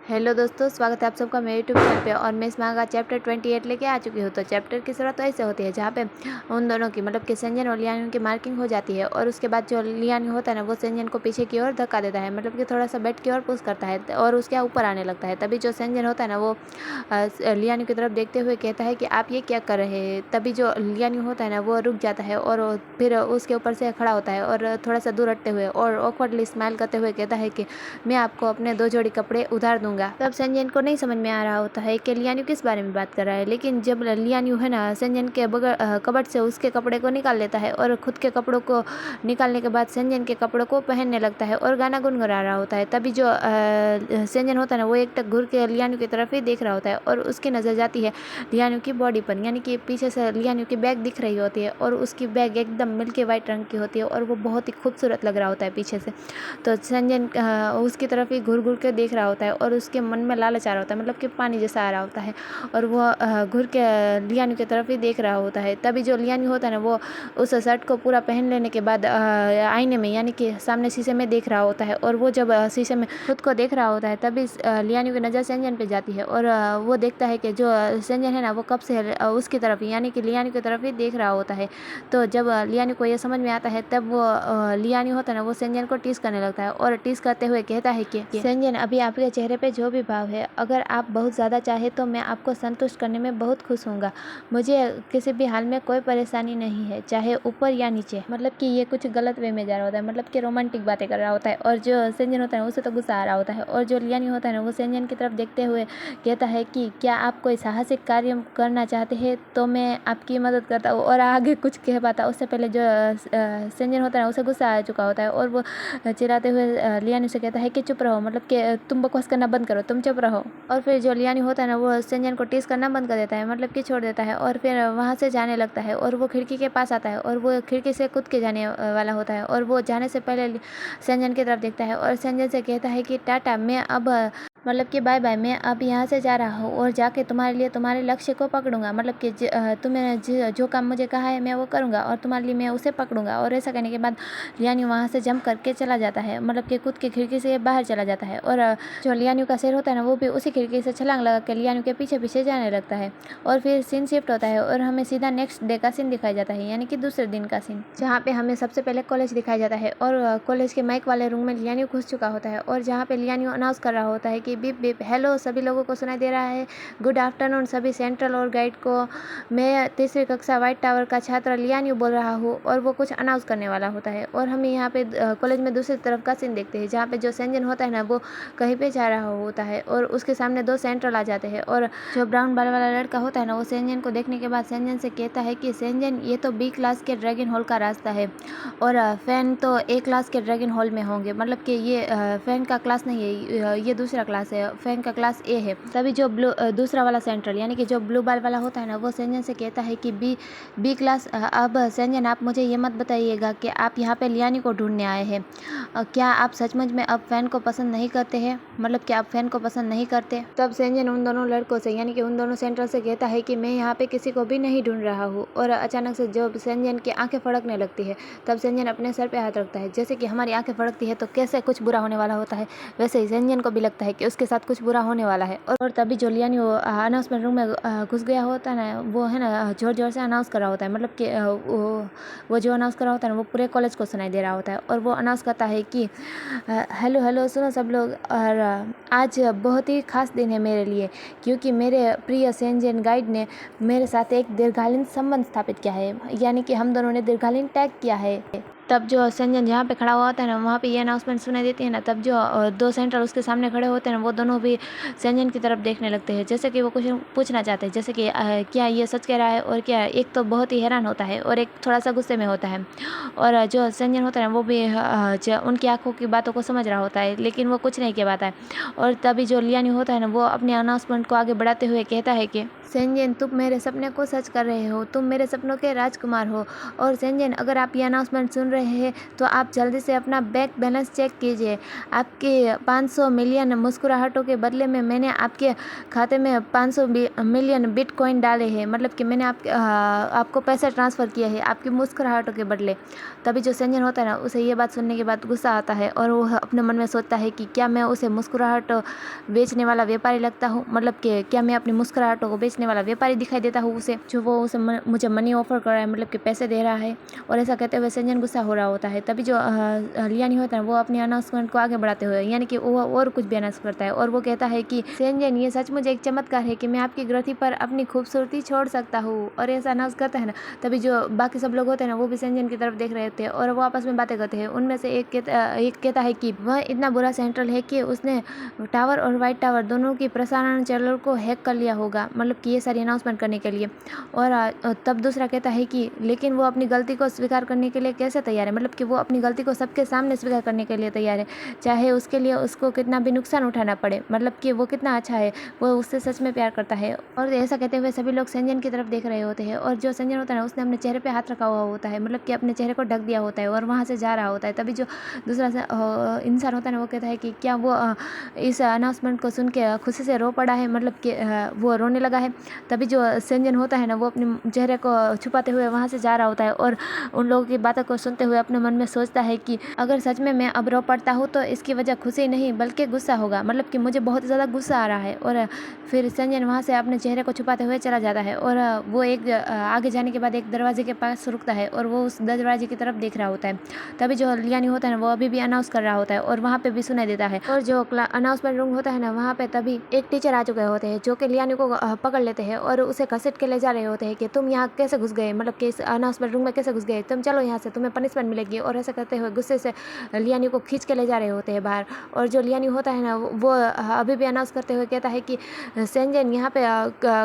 Hello दोस्तों, स्वागत है आप सबका मेरे यूट्यूब चैनल पे। और मैं इस माह का चैप्टर 28 लेके आ चुकी हूँ। तो चैप्टर की शुरुआत तो ऐसे होती है जहाँ पे उन दोनों की मतलब कि संजन और लियान की मार्किंग हो जाती है। और उसके बाद जो लियान होता है ना, वो संजन को पीछे की ओर धक्का देता है, मतलब कि थोड़ा सा बेड की ओर पुश करता है और उसके ऊपर आने लगता है। तभी जो संजन होता है ना, वो लियान की तरफ देखते हुए कहता है कि आप ये क्या कर रहे हैं। तभी जो लियान होता है ना, वो रुक जाता है और फिर उसके ऊपर से खड़ा होता है और थोड़ा सा दूर हटते हुए और ऑकवर्डली स्माइल करते हुए कहता है कि मैं आपको अपने 2 जोड़ी कपड़े उधार दूंगा। तब संजन को नहीं समझ में आ रहा होता है कि लियान्यू किस बारे में बात कर रहा है, लेकिन जब लियान्यू है ना, संजन के कबर्ड से उसके कपड़े को निकाल लेता है और खुद के कपड़ों को निकालने के बाद संजन के कपड़ों को पहनने लगता है और गाना गुनगुना रहा होता है। तभी जो संजन होता है ना, वो एकटक घूर के लियान्यू की तरफ ही देख रहा होता है और उसकी नज़र जाती है लियान्यू की बॉडी पर, यानी कि पीछे से लियान्यू की बैग दिख रही होती है और उसकी बैग एकदम मिल्की वाइट रंग की होती है और वो बहुत ही खूबसूरत लग रहा होता है पीछे से। तो संजन उसकी तरफ ही घूर घूर के देख रहा होता है और उसके मन में लालच आ रहा होता है, मतलब कि पानी जैसा आ रहा होता है और वो घूर के लियान्यू की तरफ ही देख रहा होता है। तभी जो लियान्यू होता है ना, वो उस शर्ट को पूरा पहन लेने के बाद आईने में, यानी कि सामने शीशे में देख रहा होता है और वो जब शीशे में खुद को देख रहा होता है तभी लियान्यू की नज़र संजन पे जाती है और वो देखता है कि जो संजन है ना, वो कब से उसकी तरफ ही, यानी कि लियान्यू की तरफ ही देख रहा होता है। तो जब लियान्यू को ये समझ में आता है तब वो लियान्यू होता है ना, वो संजन को टीस करने लगता है और टीस करते हुए कहता है कि संजन, अभी आपके चेहरे पे जो भी भाव है, अगर आप बहुत ज़्यादा चाहे तो मैं आपको संतुष्ट करने में बहुत खुश होऊंगा। मुझे किसी भी हाल में कोई परेशानी नहीं है, चाहे ऊपर या नीचे। मतलब कि ये कुछ गलत वे में जा रहा होता है, मतलब कि रोमांटिक बातें कर रहा होता है और जो संजन होता है उसे तो गुस्सा आ रहा होता है। और जो लियान्यू होता है ना, वो संजन की तरफ देखते हुए कहता है कि क्या आप कोई साहसिक कार्य करना चाहते हैं तो मैं आपकी मदद करता हूँ। और आगे कुछ कह पाता उससे पहले जो संजन होता है ना, उसे गुस्सा आ चुका होता है और वो चिल्लाते हुए लियान्यू से कहता है कि चुप रहो, मतलब कि तुम बकवास करना बंद करो, तुम चुप रहो। और फिर जो लियान्यू होता है ना, वो संजन को टीस करना बंद कर देता है, मतलब कि छोड़ देता है और फिर वहाँ से जाने लगता है और वो खिड़की के पास आता है और वो खिड़की से कूद के जाने वाला होता है और वो जाने से पहले संजन की तरफ देखता है और संजन से कहता है कि टाटा, मैं अब मतलब कि बाय बाय, मैं अब यहाँ से जा रहा हूँ और जाके तुम्हारे लिए तुम्हारे लक्ष्य को पकड़ूंगा। मतलब कि तुम्हें जो काम मुझे कहा है मैं वो करूँगा और तुम्हारे लिए मैं उसे पकड़ूंगा। और ऐसा कहने के बाद लियान्यू वहाँ से जंप करके चला जाता है, मतलब कि खुद की खिड़की से बाहर चला जाता है और जो लियान्यू का सिर होता है ना, वो भी उसी खिड़की से छलांग लगा के लियान्यू के पीछे पीछे जाने लगता है। और फिर सीन शिफ्ट होता है और हमें सीधा नेक्स्ट डे का सीन दिखाया जाता है, यानी कि दूसरे दिन का सीन, जहाँ पे हमें सबसे पहले कॉलेज दिखाया जाता है और कॉलेज के माइक वाले रूम में लियान्यू घुस चुका होता है और जहाँ पे लियान्यू अनाउंस कर रहा होता है कि बीप बीप, हेलो, सभी लोगों को सुनाई दे रहा है, गुड आफ्टरनून सभी सेंट्रल और गाइड को, मैं तीसरी कक्षा व्हाइट टावर का छात्र लियान्यू बोल रहा हूँ। और वो कुछ अनाउंस करने वाला होता है और हमें यहाँ पे कॉलेज में दूसरी तरफ का सीन देखते हैं, जहाँ पे जो संजन होता है ना, वो कहीं पे जा रहा होता है और उसके सामने 2 सेंट्रल आ जाते हैं और जो ब्राउन बाल वाला लड़का होता है ना, वो संजन को देखने के बाद संजन से कहता है कि संजन, ये तो बी क्लास के ड्रैगन हॉल का रास्ता है और फैन तो ए क्लास के ड्रैगन हॉल में होंगे, मतलब कि ये फैन का क्लास नहीं है, ये दूसरा क्लास है, फैन का क्लास ए है। तभी जो दूसरा वाला सेंट्रल, यानी कि जो ब्लू बाल वाला होता है ना, वो संजन से कहता है कि बी क्लास, अब संजन आप मुझे ये मत बताइएगा कि आप यहाँ पे लियान्यू को ढूंढने आए हैं। क्या आप सचमुच में अब फैन को पसंद नहीं करते हैं, मतलब कि आप फैन को पसंद नहीं करते। तब संजन उन दोनों लड़कों से, यानी कि उन दोनों सेंट्रल से कहता है कि मैं यहाँ पे किसी को भी नहीं ढूंढ रहा हूँ। और अचानक से जब संजन की आंखें फड़कने लगती है, तब संजन अपने सर पे हाथ रखता है। जैसे कि हमारी आंखें फड़कती है तो कैसे कुछ बुरा होने वाला होता है, वैसे ही संजन को भी लगता है कि उसके साथ कुछ बुरा होने वाला है। और तभी जो लियान्यू अनाउंसमेंट रूम में घुस गया होता है ना, वो है ना जोर जोर से अनाउंस कर रहा होता है, मतलब कि वो जो अनाउंस कर रहा होता है ना, वो पूरे कॉलेज को सुनाई दे रहा होता है और वो अनाउंस करता है कि हेलो हेलो, सुनो सब लोग, और आज बहुत ही खास दिन है मेरे लिए, क्योंकि मेरे प्रिय संजन गाइड ने मेरे साथ एक दीर्घकालीन संबंध स्थापित किया है, यानी कि हम दोनों ने दीर्घकालीन टैग किया है। तब जो संजन जहाँ पे खड़ा हुआ होता है ना, वहाँ पे ये अनाउंसमेंट सुनाई देती है ना, तब जो 2 सेंट्रल उसके सामने खड़े होते हैं ना, वो दोनों भी संजन की तरफ देखने लगते हैं, जैसे कि वो कुछ पूछना चाहते हैं, जैसे कि क्या ये सच कह रहा है। और क्या, एक तो बहुत ही हैरान होता है और एक थोड़ा सा गुस्से में होता है। और जो संजन होता है ना, वो भी उनकी आंखों की बातों को समझ रहा होता है, लेकिन वो कुछ नहीं कह पाता है। और तभी जो लियान्यू होता है ना, वो अपने अनाउंसमेंट को आगे बढ़ाते हुए कहता है कि संजन, तुम मेरे सपने को सच कर रहे हो, तुम मेरे सपनों के राजकुमार हो। और संजन, अगर आप ये अनाउंसमेंट सुन रहे रहे हैं तो आप जल्दी से अपना बैंक बैलेंस चेक कीजिए। आपके 500 मिलियन मुस्कुराहटों के बदले में मैंने आपके खाते में 500 मिलियन बिटकॉइन डाले हैं, मतलब कि मैंने आपको पैसा ट्रांसफ़र किया है आपकी मुस्कुराहटों के बदले। तभी जो सेंजन होता है ना, उसे ये बात सुनने के बाद गुस्सा आता है और वो अपने मन में सोचता है कि क्या मैं उसे मुस्कुराहट बेचने वाला व्यापारी लगता हूँ, मतलब कि क्या मैं अपनी मुस्कुराहटों को बेचने वाला व्यापारी दिखाई देता हूँ उसे, जो वो उसे मुझे मनी ऑफर कर रहा है, मतलब कि पैसे दे रहा है। और ऐसा कहते हुए सेंजन गुस्सा हो रहा होता है। तभी जो लियानी होता है वो अपनी अनाउंसमेंट को आगे बढ़ाते हुए, यानी कि वो और कुछ भी अनाउंस करता है और वो कहता है कि सेंजन, ये सचमुच एक चमत्कार है कि मैं आपकी ग्रथी पर अपनी खूबसूरती छोड़ सकता हूँ, और ऐसा अनाउंस करता है ना। तभी जो बाकी सब लोग होते हैं ना, वो भी सेंजन की तरफ देख रहे होते हैं और वो आपस में बातें करते हैं। उनमें से एक कहता है कि वह इतना बुरा सेंट्रल है कि उसने टावर और वाइट टावर दोनों की प्रसारण चैनल को हैक कर लिया होगा, मतलब कि ये सारी अनाउंसमेंट करने के लिए। और तब दूसरा कहता है कि लेकिन वो अपनी गलती को स्वीकार करने के लिए कैसे तैयार है, मतलब कि वो अपनी गलती को सबके सामने स्वीकार करने के लिए तैयार है, चाहे उसके लिए उसको कितना भी नुकसान उठाना पड़े, मतलब कि वो कितना अच्छा है, वो उससे सच में प्यार करता है। और ऐसा कहते हुए सभी लोग सेंजन की तरफ देख रहे होते हैं और जो सेंजन होता है ना, उसने अपने चेहरे पे हाथ रखा हुआ होता है, मतलब कि अपने चेहरे को ढक दिया होता है और वहाँ से जा रहा होता है। तभी जो दूसरा इंसान होता है ना, वो कहता है कि क्या वो इस अनाउंसमेंट को सुन के खुशी से रो पड़ा है, मतलब कि वो रोने लगा है। तभी जो सेंजन होता है ना, वो अपने चेहरे को छुपाते हुए वहाँ से जा रहा होता है और उन लोगों की बातों को सुनते हुए अपने मन में सोचता है कि अगर सच में मैं अब रो पड़ता हूँ तो इसकी वजह खुशी नहीं बल्कि गुस्सा होगा, मतलब कि मुझे बहुत ज़्यादा गुस्सा आ रहा है। और फिर सेंजन वहाँ से अपने चेहरे को छुपाते हुए चला जाता है और वो एक आगे जाने के बाद एक दरवाजे के पास रुकता है और वो उस दरवाजे की तरफ देख रहा होता है। तभी जो लियानी होता है ना, वो अभी भी अनाउंस कर रहा होता है और वहाँ पे भी सुनाई देता है। और जो अनाउंसमेंट रूम होता है ना, वहाँ पे तभी एक टीचर आ चुके होते हैं जो कि लियानी को पकड़ लेते हैं और उसे घसीट के ले जा रहे होते हैं कि तुम यहाँ कैसे घुस गए, मतलब कि इस अनाउंसमेंट रूम में कैसे घुस गए, तुम चलो यहाँ से, तुम्हें पनिशमेंट मिलेगी। और ऐसा करते हुए गुस्से से लियानी को खींच के ले जा रहे होते हैं बाहर। और जो लियानी होता है ना, वो अभी भी अनाउंस करते हुए कहता है कि सेंजन, यहाँ पे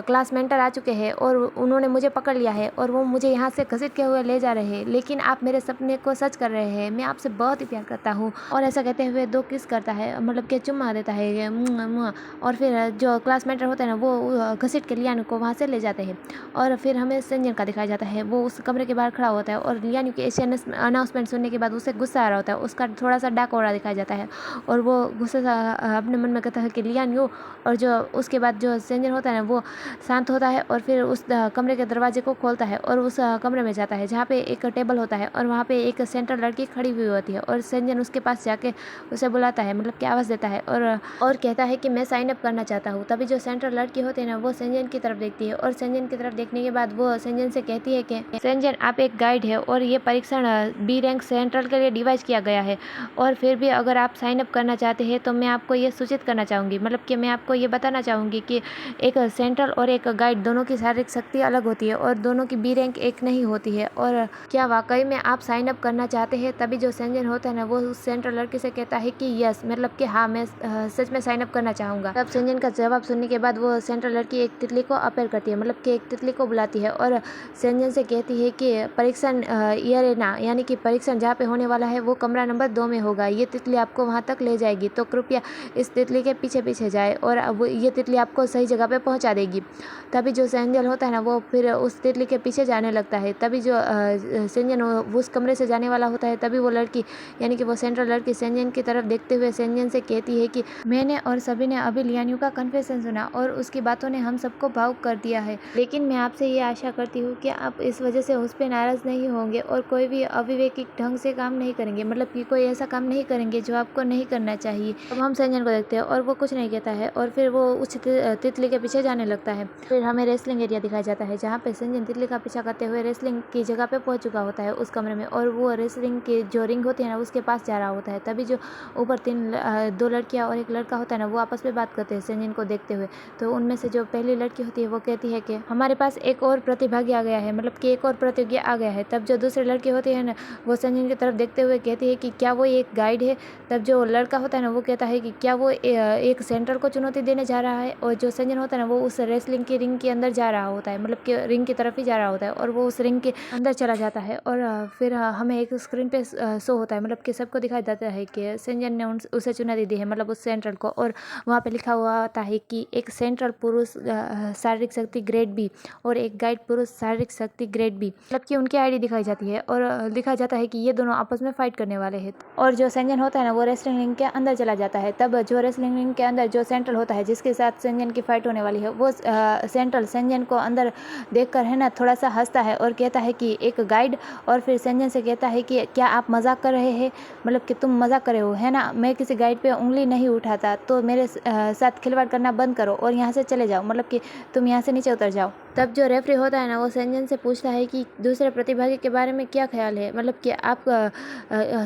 क्लास मेंटर आ चुके हैं और उन्होंने मुझे पकड़ लिया है और वो मुझे यहाँ से घसीट के हुए ले जा रहे हैं, लेकिन आप मेरे सपने को सच कर रहे हैं, मैं आपसे बहुत ही प्यार करता हूँ। और ऐसा कहते हुए 2 किस करता है, मतलब कि चुम्मा देता है ये मुआ मुआ। और फिर जो क्लास मेंटर होता है ना, वो घसीट के लियानी को वहाँ से ले जाते हैं। और फिर हमें सेंजन का दिखाया जाता है, वो उस कमरे के बाहर खड़ा होता है और लियानी की ऐसी अनाउंसमेंट सुनने के बाद उसे गुस्सा आ रहा होता है, उसका थोड़ा सा डाक और दिखाया जाता है और वो गुस्से से अपने मन में कहता है कि लियानी हो। और जो उसके बाद जो सेंजन होता है ना, वो शांत होता है और फिर उस कमरे के दरवाजे को खोलता है और उस कमरे में जाता है जहाँ पे एक टेबल होता है और वहाँ पे एक सेंट्रल लड़की खड़ी हुई होती है और सेंजन उसके पास जाके उसे बुलाता है, मतलब कि आवाज़ देता है और कहता है कि मैं साइन अप करना चाहता हूँ। तभी जो सेंट्रल लड़की होती है ना, वो सेंजन की तरफ देखती है और सेंजन की तरफ देखने के बाद वो सेंजन से कहती है कि सेंजन, आप एक गाइड है और ये परीक्षण बी रैंक सेंट्रल के लिए डिवाइस किया गया है, और फिर भी अगर आप साइन अप करना चाहते हैं तो मैं आपको ये सूचित करना चाहूँगी, मतलब कि मैं आपको ये बताना चाहूँगी कि एक सेंट्रल और एक गाइड दोनों की शारीरिक शक्ति अलग होती है और दोनों की बी रैंक एक नहीं होती है, और क्या वाकई में आप साइन अप करना चाहते हैं। तभी जो सेंजन होता है ना, वो उस सेंट्रल लड़की से कहता है कि यस, मतलब कि हाँ, मैं सच में साइन अप करना चाहूँगा। तब सेंजन का जवाब सुनने के बाद वो सेंट्रल लड़की एक तितली को अपेयर करती है, मतलब कि एक तितली को बुलाती है और सेंजन से कहती है कि परीक्षण एरेना, यानी कि परीक्षण जहाँ पे होने वाला है वो कमरा नंबर 2 में होगा, ये तितली आपको वहाँ तक ले जाएगी, तो कृपया इस तितली के पीछे पीछे जाए और अब ये तितली आपको सही जगह पे पहुँचा देगी। तभी जो सेंजन होता है ना, वो फिर उस तितली के पीछे जाने लगता है। तभी जो सेंजन उस कमरे से जाने वाला होता है, तभी वो लड़की, यानी कि वो सेंट्रल लड़की सेंजन की तरफ देखते हुए सेंजन से कहती है कि मैंने और सभी ने अभी लियानियों का कन्फेशन सुना और उसकी बातों ने हम सबको भावुक कर दिया है, लेकिन मैं आपसे ये आशा करती हूँ कि आप इस वजह से उस पर नाराज़ नहीं होंगे और कोई भी अविवेकी ढंग से काम नहीं करेंगे, मतलब कि कोई ऐसा काम नहीं करेंगे जो आपको नहीं करना चाहिए। अब हम सेंजन को देखते हैं और वो कुछ नहीं कहता है और फिर वो उस तितली के पीछे जाने लगता है। फिर हमें रेसलिंग एरिया दिखाया जाता है जहाँ पे सेंजन तितली का पीछा करते हुए रेसलिंग की जगह पे पहुँच चुका होता है उस कमरे में, और वो रेसलिंग की जो रिंग होती है ना, उसके पास जा रहा होता है। तभी जो ऊपर 2 लड़कियाँ और एक लड़का होता है ना, वो आपस में बात करते हैं सेंजन को देखते हुए। तो उनमें से जो पहली लड़की होती है वो कहती है कि हमारे पास एक और प्रतिभागी आ गया है, मतलब कि एक और प्रतियोगी आ गया है। तब जो दूसरी लड़की होती है ना, वो सेंजन की तरफ देखते हुए कहती है कि क्या वो एक गाइड है। तब जो लड़का होता है ना, वो कहता है कि क्या वो एक सेंट्रल को चुनौती देने जा रहा है, और जो सेंजन होता है ना, वो उस रेसलिंग की रिंग के अंदर जा रहा होता है, मतलब कि रिंग की तरफ ही जा रहा होता है और वो उस रिंग के अंदर चला जाता है। और फिर हमें एक स्क्रीन पे शो होता है, मतलब कि सबको दिखाई देता है कि सेंजन ने उसे चुनौती दी है, मतलब उस सेंट्रल को, और वहाँ पे लिखा हुआ होता है कि एक सेंट्रल पुरुष शारीरिक शक्ति ग्रेड बी और एक गाइड पुरुष शारीरिक शक्ति ग्रेड बी, मतलब कि उनकी आईडी दिखाई जाती है और देखा जाता है कि ये दोनों आपस में फाइट करने वाले हैं। और जो सेंजन होता है ना वो रेसलिंग रिंग के अंदर चला जाता है। तब जो रेसलिंग रिंग के अंदर जो सेंट्रल होता है जिसके साथ सेंजन की फाइट होने वाली है, वो सेंट्रल सेंजन को अंदर देखकर है ना थोड़ा सा हंसता है और कहता है कि एक गाइड, और फिर सेंजन से कहता है कि क्या आप मजाक कर रहे हैं, मतलब कि तुम मजाक कर रहे हो है ना, मैं किसी गाइड पे उंगली नहीं उठाता, तो मेरे साथ खिलवाड़ करना बंद करो और यहाँ से चले जाओ, मतलब कि तुम यहाँ से नीचे उतर जाओ। तब जो रेफरी होता है ना वो सेंजन से पूछता है कि दूसरे प्रतिभागी के बारे में क्या ख्याल है, मतलब कि आप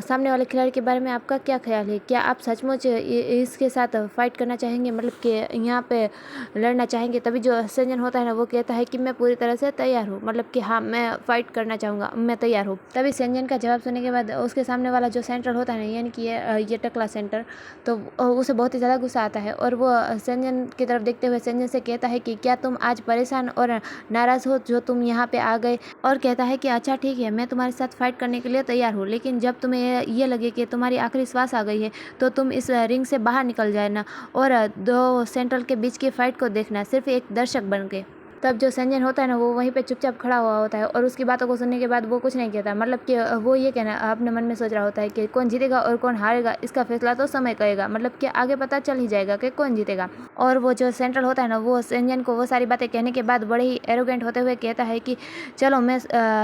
सामने वाले खिलाड़ी के बारे में आपका क्या ख्याल है, क्या आप सचमुच इसके साथ फाइट करना चाहेंगे, मतलब कि यहाँ पे लड़ना चाहेंगे। तभी जो सेंजन होता है ना वो कहता है कि मैं पूरी तरह से तैयार हूँ, मतलब कि हाँ मैं फाइट करना चाहूँगा, मैं तैयार हूँ। तभी सेंजन का जवाब सुनने के बाद उसके सामने वाला जो सेंट्रल होता है ना, यानी कि ये टकला सेंटर, तो उसे बहुत ही ज़्यादा गुस्सा आता है और वो सेंजन की तरफ देखते हुए सेंजन से कहता है कि क्या तुम आज परेशान और नाराज़ हो जो तुम यहाँ पे आ गए, और कहता है कि अच्छा ठीक है, मैं तुम्हारे साथ फाइट करने के लिए तैयार हूँ, लेकिन जब तुम्हें ये लगे कि तुम्हारी आखिरी श्वास आ गई है तो तुम इस रिंग से बाहर निकल जाना और दो सेंट्रल के बीच की फाइट को देखना सिर्फ एक दर्शक बन के। तब जो सेंजन होता है ना वो वहीं पे चुपचाप खड़ा हुआ होता है और उसकी बातों को सुनने के बाद वो कुछ नहीं कहता, मतलब कि वो ये कहना अपने मन में सोच रहा होता है कि कौन जीतेगा और कौन हारेगा इसका फैसला तो समय करेगा, मतलब कि आगे पता चल ही जाएगा कि कौन जीतेगा। और वो जो सेंट्रल होता है ना वो सेंजन को वो सारी बातें कहने के बाद बड़े ही एरोगेंट होते हुए कहता है कि चलो मैं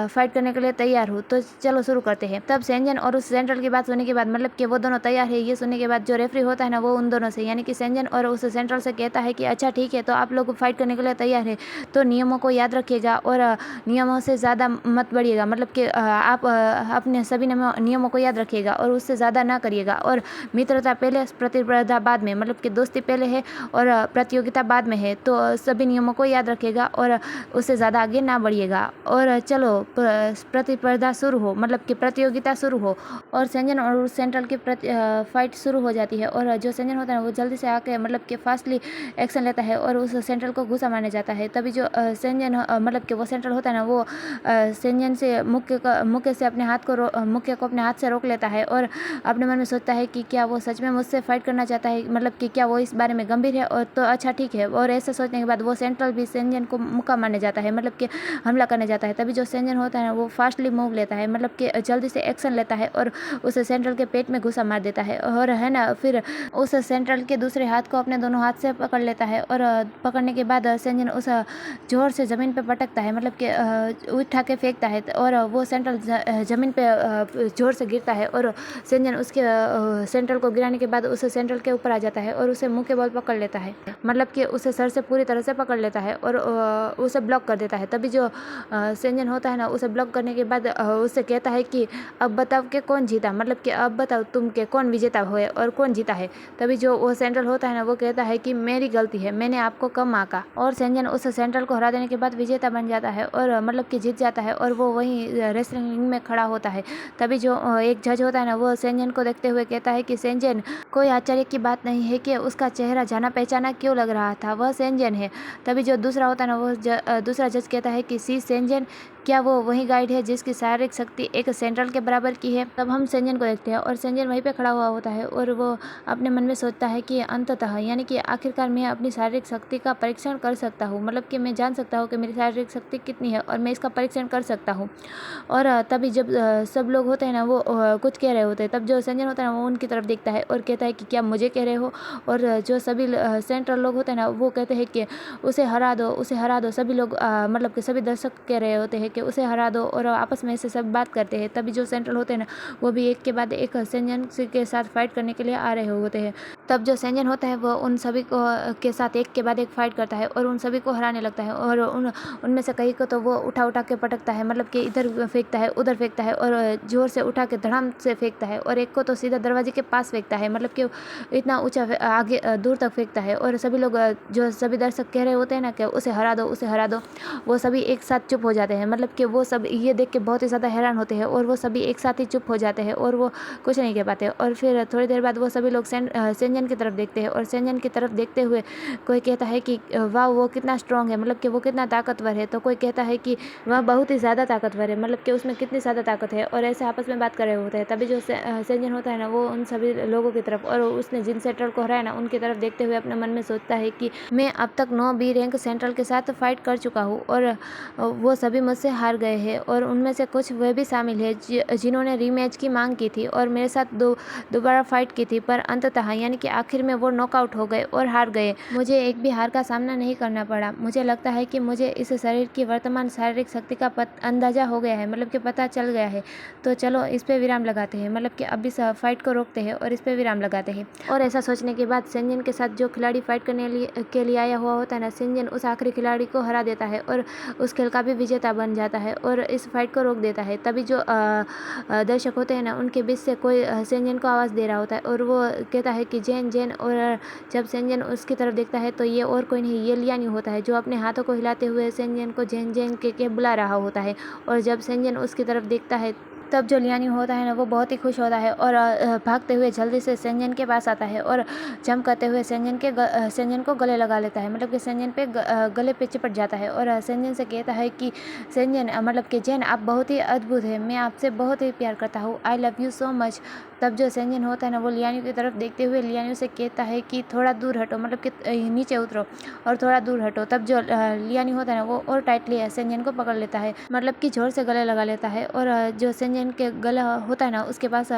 फाइट करने के लिए तैयार हूँ, तो चलो शुरू करते हैं। तब सेंजन और उस सेंट्रल की बात सुनने के बाद, मतलब कि वो दोनों तैयार है, ये सुनने के बाद जो रेफरी होता है ना वो उन दोनों से यानी कि सेंजन और उस सेंट्रल से कहता है कि अच्छा ठीक है, तो आप लोग फाइट करने के लिए तैयार है, तो नियमों को याद रखिएगा और नियमों से ज़्यादा मत बढ़िएगा, मतलब कि आप अपने सभी नियमों को याद रखिएगा और उससे ज़्यादा ना करिएगा, और मित्रता पहले प्रतिस्पर्धा बाद में, मतलब कि दोस्ती पहले है और प्रतियोगिता बाद में है, तो सभी नियमों को याद रखिएगा और उससे ज़्यादा आगे ना बढ़िएगा, और चलो प्रतिस्पर्धा शुरू हो, मतलब कि प्रतियोगिता शुरू हो। और सेंजन और उस सेंट्रल की फाइट शुरू हो जाती है और जो सेंजन होता है वो जल्दी से आके मतलब कि फास्टली एक्शन लेता है और उस सेंट्रल को घुसा मारने जाता है। तभी जो सेंजन मतलब कि वो सेंट्रल होता है ना वो सेंजन से मुक्के से अपने हाथ को मुक्के को अपने हाथ से रोक लेता है और अपने मन में सोचता है कि क्या वो सच में मुझसे फाइट करना चाहता है, मतलब कि क्या वो इस बारे में गंभीर है, और तो अच्छा ठीक है। और ऐसा सोचने के बाद वो सेंट्रल भी सेंजन को मुक्का मारने जाता है, मतलब कि हमला करने जाता है। तभी जो सेंजन होता है ना वो फास्टली मूव लेता है, मतलब कि जल्दी से एक्शन लेता है और उस सेंट्रल के पेट में घुसा मार देता है, और है ना फिर उस सेंट्रल के दूसरे हाथ को अपने दोनों हाथ से पकड़ लेता है और पकड़ने के बाद सेंजन उस जोर से ज़मीन पे पटकता है, मतलब कि उठा के फेंकता है और वो सेंट्रल ज़मीन पे जोर से गिरता है और सेंजन उसके सेंट्रल को गिराने के बाद उस सेंट्रल के ऊपर आ जाता है और उसे मुंह के बल पकड़ लेता है, मतलब कि उसे सर से पूरी तरह से पकड़ लेता है और उसे ब्लॉक कर देता है। तभी जो सेंजन होता है ना उसे ब्लॉक करने के बाद उससे कहता है कि अब बताओ कि कौन जीता, मतलब कि अब बताओ तुम के कौन विजेता हुए और कौन जीता है। तभी जो वो सेंट्रल होता है ना वो कहता है कि मेरी गलती है, मैंने आपको कम आंका, और सेंजन उस सेंट्रल को हरा देने के बाद विजेता बन जाता है और मतलब कि जीत जाता है और वो वहीं रेसलिंग रिंग में खड़ा होता है। तभी जो एक जज होता है ना वो सेंजन को देखते हुए कहता है कि सेंजन, कोई आश्चर्य की बात नहीं है कि उसका चेहरा जाना पहचाना क्यों लग रहा था, वह सेंजन है। तभी जो दूसरा होता है ना वो दूसरा जज कहता है कि सी सेंजन, क्या वो वही गाइड है जिसकी शारीरिक शक्ति एक सेंट्रल के बराबर की है। तब हम सेंजन को देखते हैं और सेंजन वहीं पे खड़ा हुआ होता है और वो अपने मन में सोचता है कि अंततः यानी कि आखिरकार मैं अपनी शारीरिक शक्ति का परीक्षण कर सकता हूँ, मतलब कि मैं जान सकता हूँ कि मेरी शारीरिक शक्ति कितनी है और मैं इसका परीक्षण कर सकता हूँ। और तभी जब सब लोग होते हैं ना वो कुछ कह रहे होते हैं, तब जो सेंजन होता है ना वो उनकी तरफ देखता है और कहता है कि क्या मुझे कह रहे हो, और जो सभी सेंट्रल लोग होते हैं ना वो कहते हैं कि उसे हरा दो, उसे हरा दो। सभी लोग मतलब कि सभी दर्शक कह रहे होते हैं कि उसे हरा दो और आपस में ऐसे सब बात करते हैं। तभी जो सेंट्रल होते हैं ना वो भी एक के बाद एक सेंजन के साथ फाइट करने के लिए आ रहे होते हैं। तब जो सेंजन होता है वो उन सभी को के साथ एक के बाद एक फाइट करता है और उन सभी को हराने लगता है और उनमें से कई को तो वो उठा के पटकता है, मतलब कि इधर फेंकता है उधर फेंकता है और जोर से उठा के धड़ाम से फेंकता है, और एक को तो सीधा दरवाजे के पास फेंकता है, मतलब कि इतना ऊंचा आगे दूर तक फेंकता है। और सभी लोग जो सभी दर्शक कह रहे होते हैं ना कि उसे हरा दो उसे हरा दो, वो सभी एक साथ चुप हो जाते हैं, मतलब कि वो सब ये देख के बहुत ही ज़्यादा हैरान होते हैं और वो सभी एक साथ ही चुप हो जाते हैं और वो कुछ नहीं कह पाते। और फिर थोड़ी देर बाद वो सभी लोग सेंजन की तरफ देखते हैं और सेंजन की तरफ देखते हुए कोई कहता है कि वाह वो कितना स्ट्रांग है, मतलब कि वो कितना ताकतवर है, तो कोई कहता है कि वह बहुत ही ज़्यादा ताकतवर है, मतलब कि उसमें कितनी ज़्यादा ताकत है, और ऐसे आपस में बात कर रहे होते हैं। तभी जो सेंजन होता है ना वो उन सभी लोगों की तरफ और उसने जिन सेंट्रल को हराया ना उनकी तरफ देखते हुए अपने मन में सोचता है कि मैं अब तक 9 बी रैंक सेंट्रल के साथ फाइट कर चुका हूँ और वो सभी मुझसे हार गए हैं और उनमें से कुछ वे भी शामिल है जिन्होंने रीमैच की मांग की थी और मेरे साथ दोबारा फाइट की थी, पर अंततः यानी कि आखिर में वो नॉकआउट हो गए और हार गए। मुझे एक भी हार का सामना नहीं करना पड़ा। मुझे लगता है कि मुझे इस शरीर की वर्तमान शारीरिक शक्ति का अंदाजा हो गया है, मतलब कि पता चल गया है। तो चलो इस पे विराम लगाते हैं, मतलब कि अब इस फाइट को रोकते हैं और इस पे विराम लगाते हैं। और ऐसा सोचने के बाद सेंजन के साथ जो खिलाड़ी फाइट करने के लिए आया हुआ होता है ना, सेंजन उस आखिरी खिलाड़ी को हरा देता है और उस खेल का भी विजेता बन जाता है और इस फाइट को रोक देता है। तभी जो दर्शक होते हैं ना, उनके बीच से कोई सेंजन को आवाज़ दे रहा होता है और वो कहता है कि जैन जैन। और जब सेंजन उसकी तरफ देखता है तो ये और कोई नहीं, ये लियानी होता है, जो अपने हाथों को हिलाते हुए सेंजन को जैन जैन के बुला रहा होता है। और जब सेंजन उसकी तरफ देखता है तब जो लियानी होता है ना, वो बहुत ही खुश होता है और भागते हुए जल्दी से सेंजन के पास आता है और जंप करते हुए सेंजन को गले लगा लेता है, मतलब कि सेंजन पे गले पे चिपट जाता है और सेंजन से कहता है कि सेंजन मतलब कि जैन, आप बहुत ही अद्भुत है, मैं आपसे बहुत ही प्यार करता हूँ, I love you so much. तब जो सेंजन होता है ना, वो लियानी की तरफ देखते हुए लियानी से कहता है कि थोड़ा दूर हटो, मतलब कि नीचे उतरो और थोड़ा दूर हटो। तब जो लियानी होता है ना, वो और टाइटली सेंजन को पकड़ लेता है, मतलब कि जोर से गले लगा लेता है और जो सेंजन के गला होता है ना, उसके पास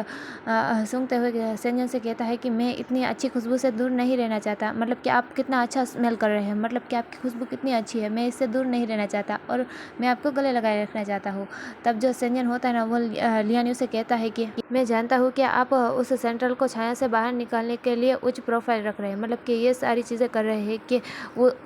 सूंघते हुए सेंजन से कहता है कि मैं इतनी अच्छी खुशबू से दूर नहीं रहना चाहता, मतलब कि आप कितना अच्छा स्मेल कर रहे हैं, मतलब कि आपकी खुशबू कितनी अच्छी है, मैं इससे दूर नहीं रहना चाहता और मैं आपको गले लगाए रखना चाहता हूँ। तब जो सेंजन होता है ना, वो लियानी से कहता है कि मैं जानता हूँ कि आप उस सेंट्रल को छाया से बाहर निकालने के लिए उच्च प्रोफाइल रख रहे हैं, मतलब कि ये सारी चीज़ें कर रहे हैं कि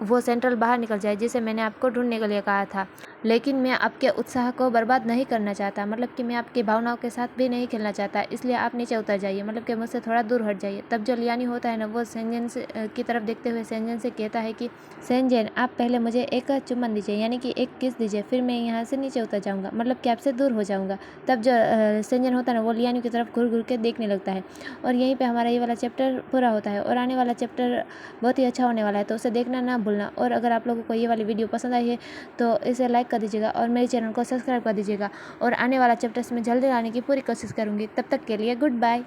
वो सेंट्रल बाहर निकल जाए, जिसे मैंने आपको ढूंढने के लिए कहा था। लेकिन मैं आपके उत्साह को बर्बाद नहीं करना चाहता, मतलब कि मैं आपकी भावनाओं के साथ भी नहीं खेलना चाहता, इसलिए आप नीचे उतर जाइए, मतलब कि मुझसे थोड़ा दूर हट जाइए। तब जो लियानी होता है ना, वो सेंजन की तरफ देखते हुए सेंजन से कहता है कि सेंजन, आप पहले मुझे एक चुम्बन दीजिए, यानी कि एक किस दीजिए, फिर मैं यहाँ से नीचे उतर जाऊँगा, मतलब कि आपसे दूर हो जाऊँगा। तब जो सेंजन होता है ना, वो लियानी की तरफ घूर घूर के देखने लगता है और यहीं पर हमारा ये वाला चैप्टर पूरा होता है और आने वाला चैप्टर बहुत ही अच्छा होने वाला है, तो उसे देखना ना भूलना। और अगर आप लोगों को ये वाली वीडियो पसंद आई है तो इसे लाइक कर दीजिएगा और मेरे चैनल को सब्सक्राइब कर दीजिएगा और आने वाला चैप्टर्स में जल्दी लाने की पूरी कोशिश करूँगी। तब तक के लिए गुड बाय।